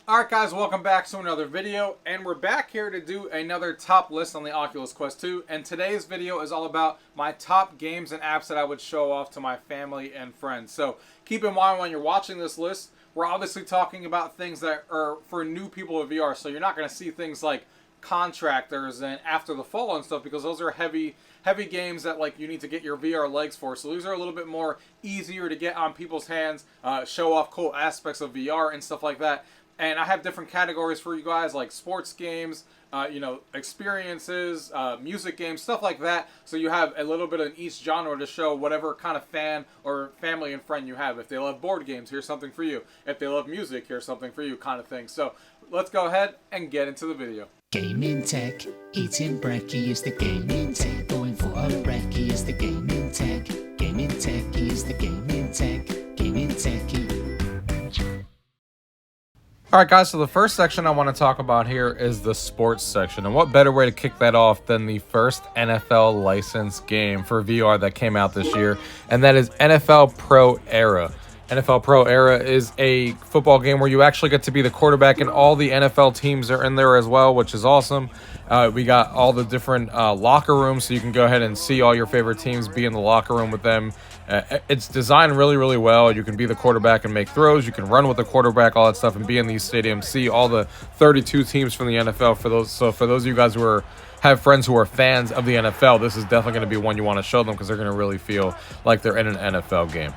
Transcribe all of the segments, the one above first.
Alright guys, welcome back to another video, and we're back here to do another top list on the Oculus Quest 2, and today's video is all about my top games and apps that I would show off to my family and friends. So keep in mind when you're watching this list, we're obviously talking about things that are for new people with VR, so you're not going to see things like Contractors and After the Fall and stuff, because those are heavy games that like you need to get your VR legs for. So these are a little bit more easier to get on people's hands, show off cool aspects of VR and stuff like that. And I have different categories for you guys, like sports games, experiences, music games, stuff like that. So you have a little bit in each genre to show whatever kind of fan or family and friend you have. If they love board games, here's something for you. If they love music, here's something for you, kind of thing. So let's go ahead and get into the video. Gaming tech, eating brekkie is the gaming tech. Going for a brekkie is the gaming tech. Gaming tech is the gaming tech. Gaming techie. Alright guys, so the first section I want to talk about here is the sports section. And what better way to kick that off than the first NFL licensed game for VR that came out this year, and that is NFL Pro Era. NFL Pro Era is a football game where you actually get to be the quarterback, and all the NFL teams are in there as well, which is awesome. We got all the different locker rooms, so you can go ahead and see all your favorite teams, be in the locker room with them. It's designed really, really well. You can be the quarterback and make throws. You can run with the quarterback, all that stuff, and be in these stadiums. See all the 32 teams from the NFL. For those of you guys who have friends who are fans of the NFL, this is definitely going to be one you want to show them, because they're going to really feel like they're in an NFL game.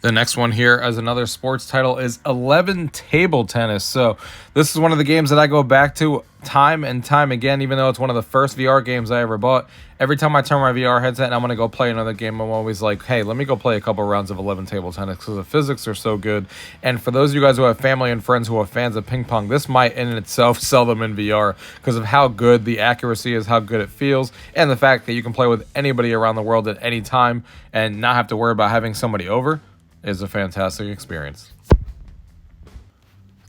The next one here as another sports title is 11 Table Tennis. So this is one of the games that I go back to time and time again, even though it's one of the first VR games I ever bought. Every time I turn my VR headset and I'm going to go play another game, I'm always like, hey, let me go play a couple rounds of 11 Table Tennis, because the physics are so good. And for those of you guys who have family and friends who are fans of ping pong, this might in itself sell them in VR because of how good the accuracy is, how good it feels, and the fact that you can play with anybody around the world at any time and not have to worry about having somebody over is a fantastic experience.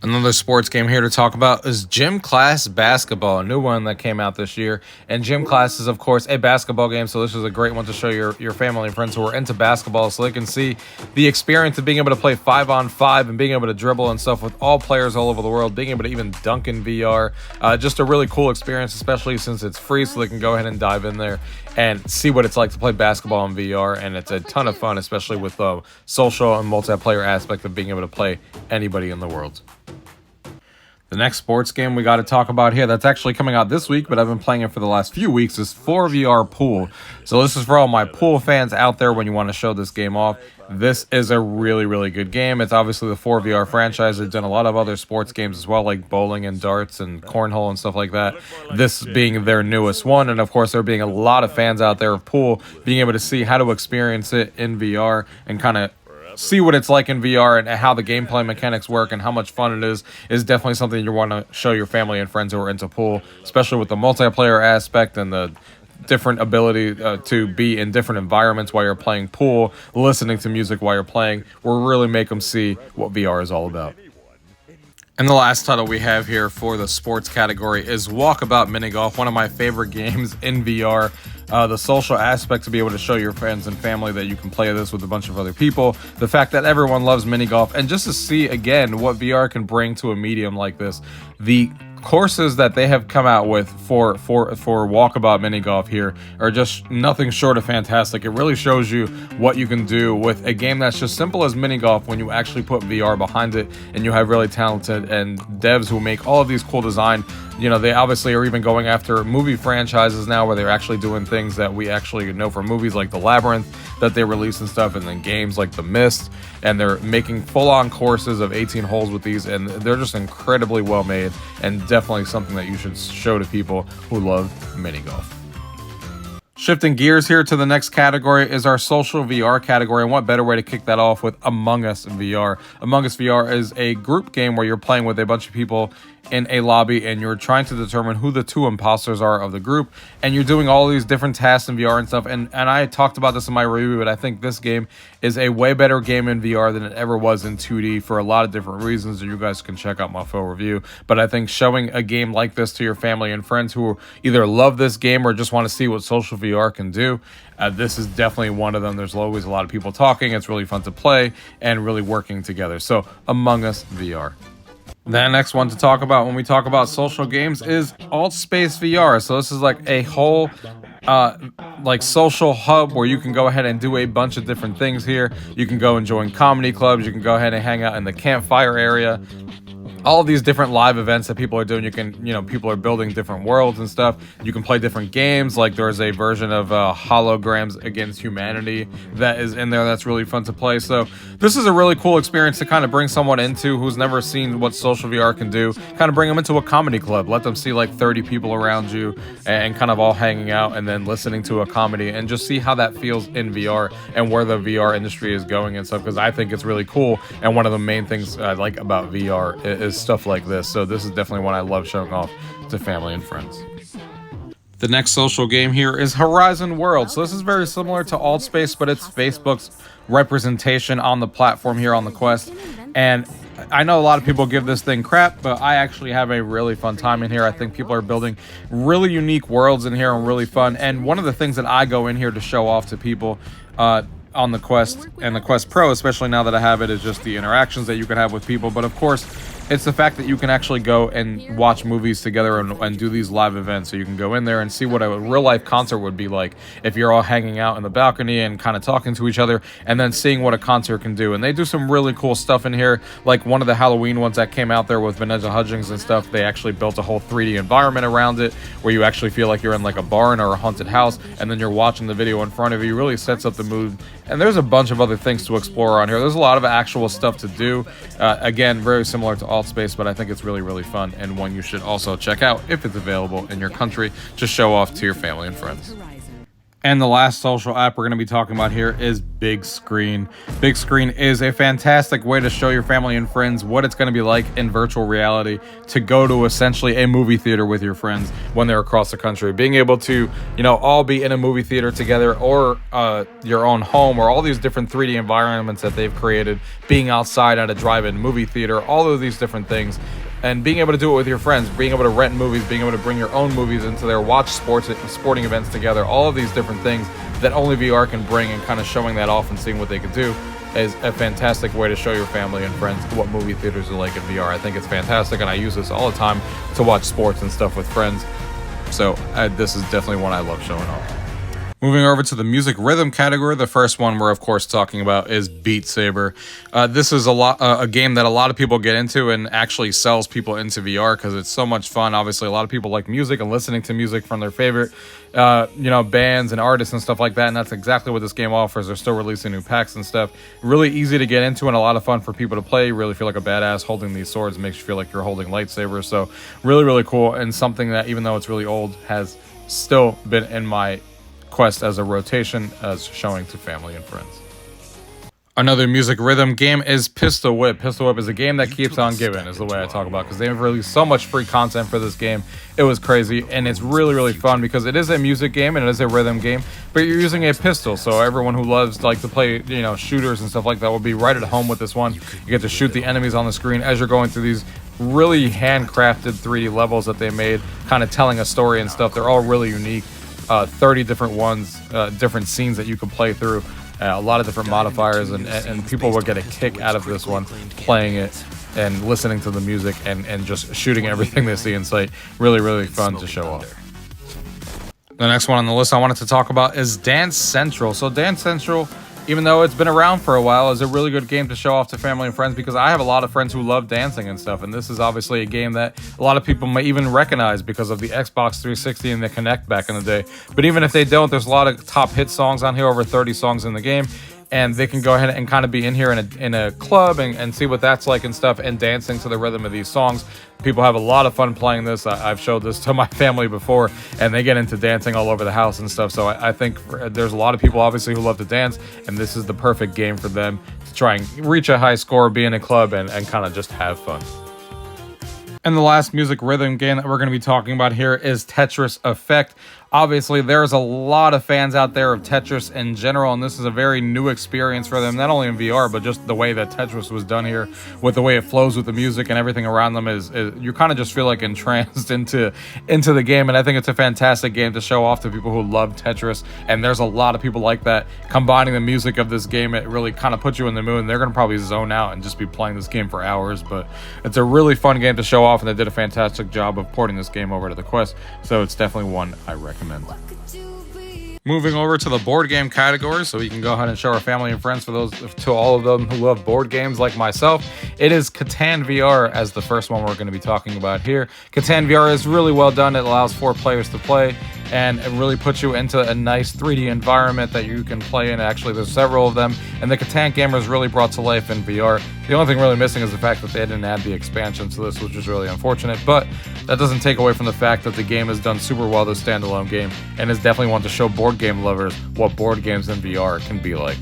Another sports game here to talk about is Gym Class Basketball, a new one that came out this year. And Gym Class is, of course, a basketball game, so this is a great one to show your family and friends who are into basketball, so they can see the experience of being able to play 5-on-5 and being able to dribble and stuff with all players all over the world, being able to even dunk in VR. Just a really cool experience, especially since it's free, so they can go ahead and dive in there and see what it's like to play basketball in VR. And it's a ton of fun, especially with the social and multiplayer aspect of being able to play anybody in the world. The next sports game we got to talk about here that's actually coming out this week, but I've been playing it for the last few weeks, is 4VR Pool. So this is for all my pool fans out there when you want to show this game off. This is a really, really good game. It's obviously the 4VR franchise. They've done a lot of other sports games as well, like bowling and darts and cornhole and stuff like that. This being their newest one, and of course there being a lot of fans out there of pool, being able to see how to experience it in VR and kind of see what it's like in VR and how the gameplay mechanics work and how much fun it is definitely something you want to show your family and friends who are into pool, especially with the multiplayer aspect and the different ability to be in different environments while you're playing pool, listening to music while you're playing. Will really make them see what VR is all about. And the last title we have here for the sports category is Walkabout Mini Golf, one of my favorite games in VR. The social aspect to be able to show your friends and family that you can play this with a bunch of other people. The fact that everyone loves mini golf, and just to see again what VR can bring to a medium like this. The courses that they have come out with for Walkabout Mini Golf here are just nothing short of fantastic. It really shows you what you can do with a game that's just simple as mini golf when you actually put VR behind it, and you have really talented and devs who make all of these cool design. You know, they obviously are even going after movie franchises now, where they're actually doing things that we actually know from movies like The Labyrinth that they release and stuff, and then games like The Mist, and they're making full-on courses of 18 holes with these, and they're just incredibly well made, and definitely something that you should show to people who love mini golf. Shifting gears here to the next category is our social VR category, and what better way to kick that off with Among Us VR. Among Us VR is a group game where you're playing with a bunch of people in a lobby, and you're trying to determine who the two imposters are of the group, and you're doing all these different tasks in VR and stuff. And I talked about this in my review, but I think this game is a way better game in VR than it ever was in 2D for a lot of different reasons, and you guys can check out my full review. But I think showing a game like this to your family and friends who either love this game or just want to see what social VR can do, this is definitely one of them. There's always a lot of people talking. It's really fun to play and really working together. So Among Us VR. The next one to talk about when we talk about social games is Alt Space VR. So this is like a whole like social hub where you can go ahead and do a bunch of different things here. You can go and join comedy clubs. You can go ahead and hang out in the campfire area. All of these different live events that people are doing. You can, people are building different worlds and stuff. You can play different games. Like there's a version of Holograms Against Humanity that is in there that's really fun to play. So this is a really cool experience to kind of bring someone into who's never seen what social VR can do. Kind of bring them into a comedy club. Let them see like 30 people around you and kind of all hanging out and then listening to a comedy and just see how that feels in VR and where the VR industry is going and stuff. Because I think it's really cool. And one of the main things I like about VR is stuff like this. So this is definitely one I love showing off to family and friends. The next social game here is Horizon World. So this is very similar to Altspace, but it's Facebook's representation on the platform here on the Quest. And I know a lot of people give this thing crap, but I actually have a really fun time in here. I think people are building really unique worlds in here and really fun. And one of the things that I go in here to show off to people on the Quest and the Quest Pro, especially now that I have it, is just the interactions that you can have with people. But of course, it's the fact that you can actually go and watch movies together and do these live events. So you can go in there and see what a real life concert would be like if you're all hanging out in the balcony and kind of talking to each other and then seeing what a concert can do. And they do some really cool stuff in here. Like one of the Halloween ones that came out there with Vanessa Hudgens and stuff, they actually built a whole 3D environment around it where you actually feel like you're in like a barn or a haunted house, and then you're watching the video in front of you. Really sets up the mood. And there's a bunch of other things to explore around here. There's a lot of actual stuff to do. Again, very similar to Altspace, but I think it's really, really fun and one you should also check out if it's available in your country to show off to your family and friends. And the last social app we're going to be talking about here is Big Screen. Big Screen is a fantastic way to show your family and friends what it's going to be like in virtual reality to go to essentially a movie theater with your friends when they're across the country. Being able to, all be in a movie theater together, or your own home, or all these different 3D environments that they've created, being outside at a drive-in movie theater, all of these different things. And being able to do it with your friends, being able to rent movies, being able to bring your own movies into there, watch sporting events together, all of these different things that only VR can bring, and kind of showing that off and seeing what they can do is a fantastic way to show your family and friends what movie theaters are like in VR. I think it's fantastic, and I use this all the time to watch sports and stuff with friends. So this is definitely one I love showing off. Moving over to the music rhythm category, the first one we're of course talking about is Beat Saber. This is a game that a lot of people get into and actually sells people into VR because it's so much fun. Obviously, a lot of people like music and listening to music from their favorite, bands and artists and stuff like that. And that's exactly what this game offers. They're still releasing new packs and stuff. Really easy to get into and a lot of fun for people to play. You really feel like a badass holding these swords. It makes you feel like you're holding lightsabers. So really, really cool, and something that, even though it's really old, has still been in my Quest as a rotation, as showing to family and friends. Another music rhythm game is Pistol Whip. Pistol Whip is a game that keeps on giving, is the way I talk about, because they've released so much free content for this game. It was crazy, and it's really, really fun because it is a music game and it is a rhythm game, but you're using a pistol. So everyone who loves to play, shooters and stuff like that will be right at home with this one. You get to shoot the enemies on the screen as you're going through these really handcrafted 3D levels that they made, kind of telling a story and stuff. They're all really unique. 30 different ones, different scenes that you can play through, a lot of different modifiers, and people will get a kick out of this one, playing it and listening to the music and just shooting everything they see in sight. Really, really fun to show off. The next one on the list I wanted to talk about is Dance Central. So Dance Central, even though it's been around for a while, is a really good game to show off to family and friends, because I have a lot of friends who love dancing and stuff, and this is obviously a game that a lot of people may even recognize because of the Xbox 360 and the Kinect back in the day. But even if they don't, there's a lot of top hit songs on here, over 30 songs in the game, and they can go ahead and kind of be in here in a club and see what that's like and stuff, and dancing to the rhythm of these songs. People have a lot of fun playing this. I've showed this to my family before, and they get into dancing all over the house and stuff. So I think there's a lot of people obviously who love to dance, and this is the perfect game for them to try and reach a high score, be in a club, and kind of just have fun. And the last music rhythm game that we're going to be talking about here is Tetris Effect. Obviously, there's a lot of fans out there of Tetris in general, and this is a very new experience for them, not only in VR, but just the way that Tetris was done here, with the way it flows with the music and everything around them is you kind of just feel like entranced into the game. And I think it's a fantastic game to show off to people who love Tetris, and there's a lot of people like that. Combining the music of this game, it really kind of puts you in the mood, and they're going to probably zone out and just be playing this game for hours. But it's a really fun game to show off, and they did a fantastic job of porting this game over to the Quest, so it's definitely one I recommend. Moving over to the board game category, so we can go ahead and show our family and friends, to all of them who love board games like myself, it is Catan VR as the first one we're going to be talking about here. Catan VR is really well done. It allows 4 players to play, and it really puts you into a nice 3D environment that you can play in. Actually, there's several of them, and the Catan game is really brought to life in VR. The only thing really missing is the fact that they didn't add the expansion to this, which is really unfortunate, but that doesn't take away from the fact that the game is done super well, this standalone game, and is definitely one to show board game lovers what board games in VR can be like.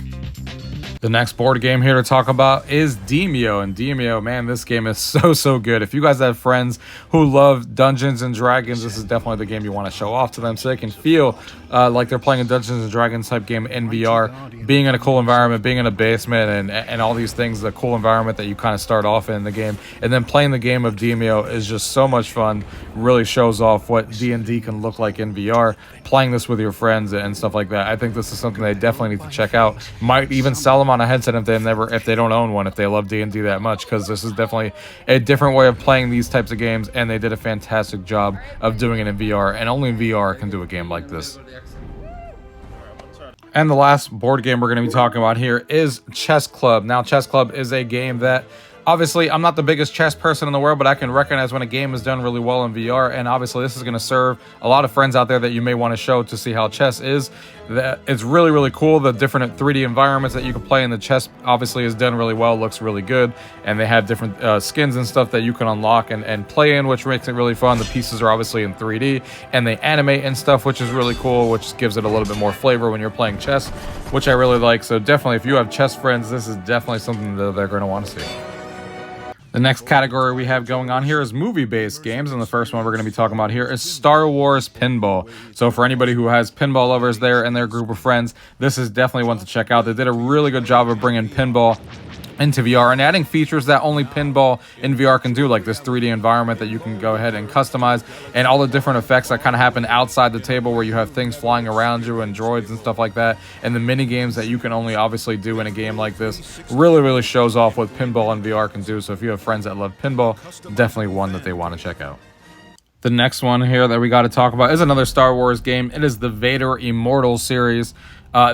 The next board game here to talk about is Demeo, and Demeo, man, this game is so good. If you guys have friends who love Dungeons and Dragons, this is definitely the game you want to show off to them, so they can feel like they're playing a Dungeons and Dragons type game in VR, being in a cool environment, being in a basement, and all these things, the cool environment that you kind of start off in the game, and then playing the game of Demeo is just so much fun. Really shows off what D&D can look like in VR, playing this with your friends and stuff like that. I think this is something they definitely need to check out. Might even sell them on a headset if they don't own one, if they love D&D that much, because this is definitely a different way of playing these types of games, and they did a fantastic job of doing it in VR, and only VR can do a game like this. And the last board game we're going to be talking about here is Chess Club. Now, Chess Club is a game that, obviously, I'm not the biggest chess person in the world, but I can recognize when a game is done really well in VR, and obviously this is going to serve a lot of friends out there that you may want to show to see how chess is. That it's really cool. The different 3D environments that you can play in the chess obviously is done really well, looks really good, and they have different skins and stuff that you can unlock and play in, which makes it really fun. The pieces are obviously in 3D, and they animate and stuff, which is really cool, which gives it a little bit more flavor when you're playing chess, which I really like. So definitely, if you have chess friends, this is definitely something that they're going to want to see. The next category we have going on here is movie-based games, and the first one we're going to be talking about here is Star Wars Pinball. So for anybody who has pinball lovers there and their group of friends, this is definitely one to check out. They did a really good job of bringing pinball into VR and adding features that only pinball in VR can do, like this 3D environment that you can go ahead and customize, and all the different effects that kind of happen outside the table, where you have things flying around you and droids and stuff like that, and the mini games that you can only obviously do in a game like this. Really shows off what pinball in VR can do. So if you have friends that love pinball, definitely one that they want to check out. The next one here that we got to talk about is another Star Wars game. It is the Vader Immortal series.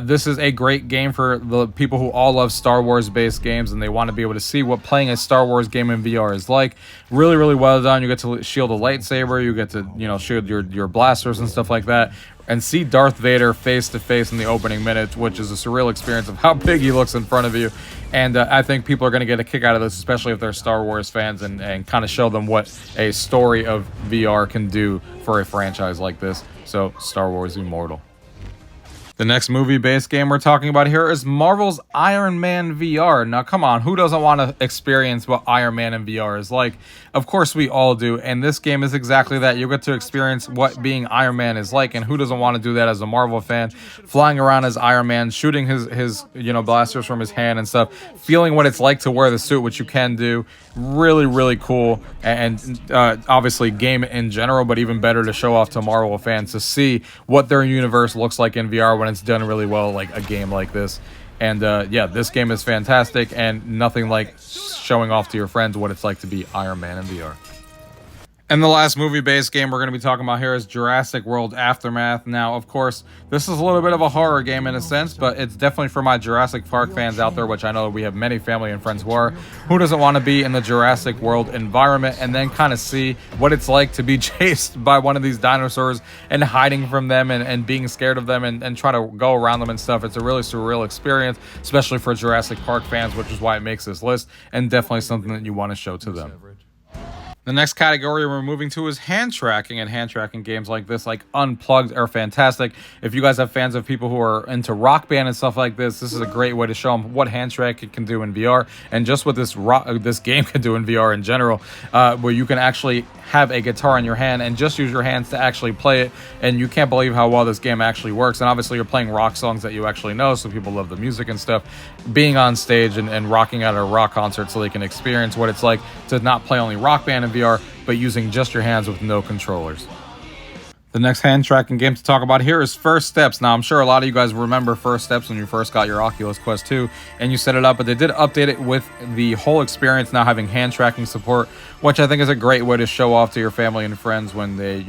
This is a great game for the people who all love Star Wars based games, and they want to be able to see what playing a Star Wars game in VR is like. Really well done. You get to shield a lightsaber, you get to shield your blasters and stuff like that, and see Darth Vader face to face in the opening minute, which is a surreal experience of how big he looks in front of you. And I think people are going to get a kick out of this, especially if they're Star Wars fans, and kind of show them what a story of VR can do for a franchise like this. So Star Wars Immortal. The next movie-based game we're talking about here is Marvel's Iron Man VR. Now, come on, who doesn't want to experience what Iron Man in VR is like? Of course we all do, and this game is exactly that. You get to experience what being Iron Man is like, and who doesn't want to do that as a Marvel fan? Flying around as Iron Man, shooting his blasters from his hand and stuff, feeling what it's like to wear the suit, which you can do. Really cool, and obviously game in general, but even better to show off to Marvel fans to see what their universe looks like in VR when it's done really well, like a game like this. And yeah, this game is fantastic, and nothing like showing off to your friends what it's like to be Iron Man in VR. And the last movie-based game we're going to be talking about here is Jurassic World Aftermath. Now, of course, this is a little bit of a horror game in a sense, but it's definitely for my Jurassic Park fans out there, which I know we have many family and friends who are. Who doesn't want to be in the Jurassic World environment and then kind of see what it's like to be chased by one of these dinosaurs and hiding from them and being scared of them and try to go around them and stuff? It's a really surreal experience, especially for Jurassic Park fans, which is why it makes this list, and definitely something that you want to show to them. The next category we're moving to is hand tracking, and hand tracking games like this, like Unplugged, are fantastic. If you guys have fans of people who are into Rock Band and stuff like this is a great way to show them what hand tracking can do in VR, and just what this game can do in VR in general, where you can actually have a guitar in your hand and just use your hands to actually play it, and you can't believe how well this game actually works. And obviously you're playing rock songs that you actually know, so people love the music and stuff. Being on stage and rocking at a rock concert so they can experience what it's like to not play only Rock Band in VR, but using just your hands with no controllers. The next hand tracking game to talk about here is First Steps. Now, I'm sure a lot of you guys remember First Steps when you first got your Oculus Quest 2 and you set it up, but they did update it with the whole experience now having hand tracking support, which I think is a great way to show off to your family and friends when they,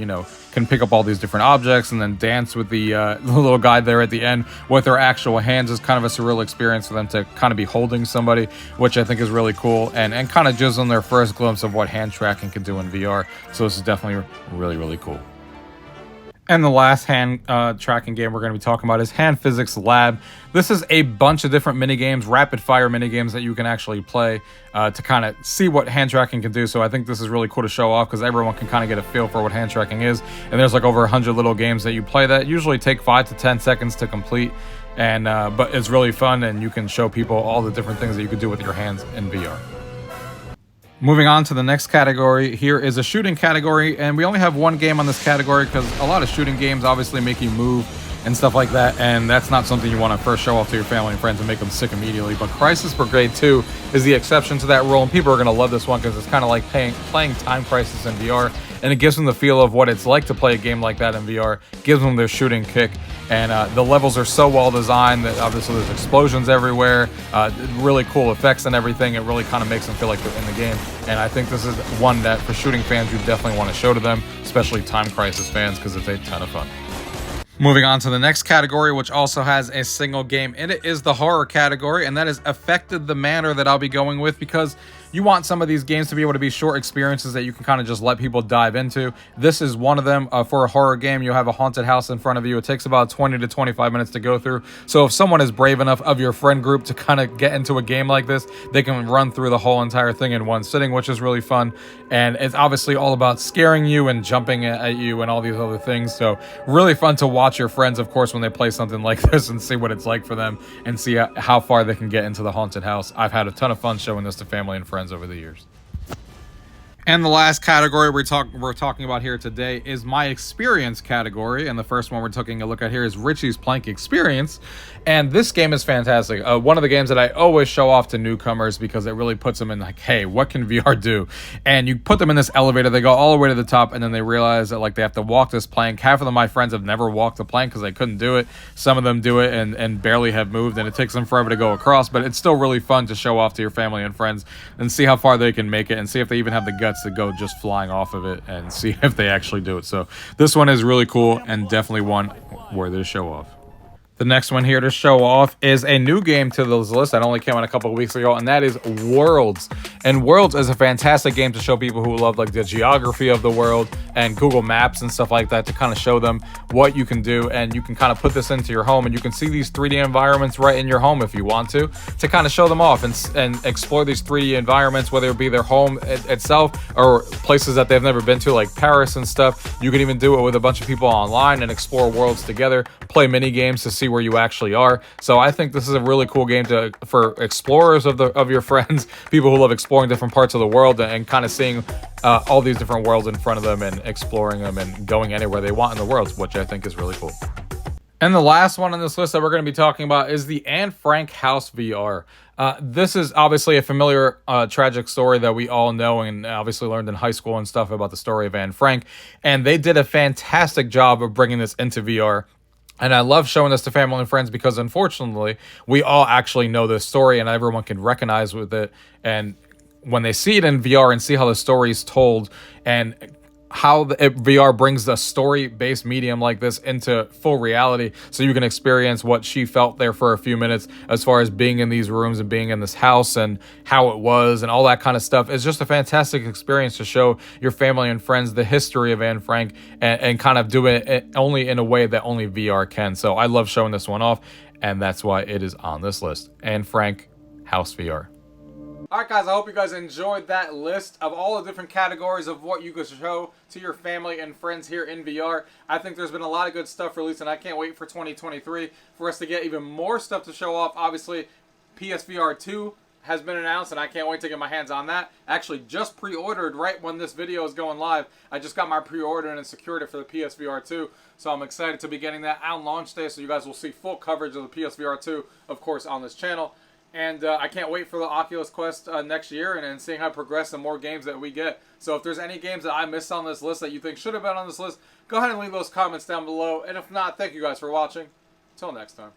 can pick up all these different objects and then dance with the little guy there at the end with their actual hands. Is kind of a surreal experience for them to kind of be holding somebody, which I think is really cool, and kind of gives them their first glimpse of what hand tracking can do in VR. So this is definitely really, really cool. And the last hand tracking game we're going to be talking about is Hand Physics Lab. This is a bunch of different mini games, rapid fire mini games that you can actually play to kind of see what hand tracking can do. So I think this is really cool to show off because everyone can kind of get a feel for what hand tracking is. And there's like over 100 little games that you play that usually take 5 to 10 seconds to complete. And but it's really fun, and you can show people all the different things that you can do with your hands in VR. Moving on to the next category, here is a shooting category, and we only have one game on this category because a lot of shooting games obviously make you move and stuff like that, and that's not something you want to first show off to your family and friends and make them sick immediately. But Crisis Brigade 2 is the exception to that rule, and people are going to love this one because it's kind of like playing Time Crisis in VR, and it gives them the feel of what it's like to play a game like that in VR, gives them their shooting kick, and the levels are so well designed that obviously there's explosions everywhere, really cool effects and everything. It really kind of makes them feel like they're in the game, and I think this is one that for shooting fans you definitely want to show to them, especially Time Crisis fans, because it's a ton of fun. Moving on to the next category, which also has a single game in it, is the horror category, and that is Affected the Manor that I'll be going with because you want some of these games to be able to be short experiences that you can kind of just let people dive into. This is one of them. For a horror game, you have a haunted house in front of you. It takes about 20 to 25 minutes to go through. So if someone is brave enough of your friend group to kind of get into a game like this, they can run through the whole entire thing in one sitting, which is really fun. And it's obviously all about scaring you and jumping at you and all these other things. So really fun to watch your friends, of course, when they play something like this and see what it's like for them and see how far they can get into the haunted house. I've had a ton of fun showing this to family and friends over the years. And the last category we're talking about here today is my experience category, and the first one we're taking a look at here is Richie's Plank Experience, and this game is fantastic. One of the games that I always show off to newcomers because it really puts them in like, hey, what can VR do? And you put them in this elevator, they go all the way to the top, and then they realize that like they have to walk this plank. Half of them, my friends, have never walked the plank because they couldn't do it. Some of them do it and barely have moved, and it takes them forever to go across, but it's still really fun to show off to your family and friends and see how far they can make it and see if they even have the guts to go just flying off of it and see if they actually do it. So this one is really cool and definitely one worthy to show off. The next one here to show off is a new game to this list that only came out a couple of weeks ago, and that is Worlds. And Worlds is a fantastic game to show people who love like the geography of the world and Google Maps and stuff like that, to kind of show them what you can do. And you can kind of put this into your home, and you can see these 3D environments right in your home if you want to kind of show them off and explore these 3D environments, whether it be their home itself or places that they've never been to, like Paris and stuff. You can even do it with a bunch of people online and explore worlds together, play mini games to see where you actually are. So I think this is a really cool game for explorers of your friends, people who love exploring different parts of the world and kind of seeing all these different worlds in front of them and exploring them and going anywhere they want in the world, which I think is really cool. And the last one on this list that we're going to be talking about is the Anne Frank House VR. This is obviously a familiar tragic story that we all know and obviously learned in high school and stuff about the story of Anne Frank. And they did a fantastic job of bringing this into VR. And I love showing this to family and friends because, unfortunately, we all actually know this story and everyone can recognize with it. And when they see it in VR and see how the story is told and how VR brings a story-based medium like this into full reality, so you can experience what she felt there for a few minutes as far as being in these rooms and being in this house and how it was and all that kind of stuff. It's just a fantastic experience to show your family and friends the history of Anne Frank and kind of do it only in a way that only VR can. So I love showing this one off, and that's why it is on this list. Anne Frank House VR. Alright guys, I hope you guys enjoyed that list of all the different categories of what you could show to your family and friends here in VR. I think there's been a lot of good stuff released, and I can't wait for 2023 for us to get even more stuff to show off. Obviously, PSVR 2 has been announced, and I can't wait to get my hands on that. Actually, just pre-ordered right when this video is going live. I just got my pre-order and secured it for the PSVR 2, so I'm excited to be getting that on launch day, so you guys will see full coverage of the PSVR 2, of course, on this channel. And I can't wait for the Oculus Quest next year and seeing how it progresses and more games that we get. So if there's any games that I missed on this list that you think should have been on this list, go ahead and leave those comments down below. And if not, thank you guys for watching. Until next time.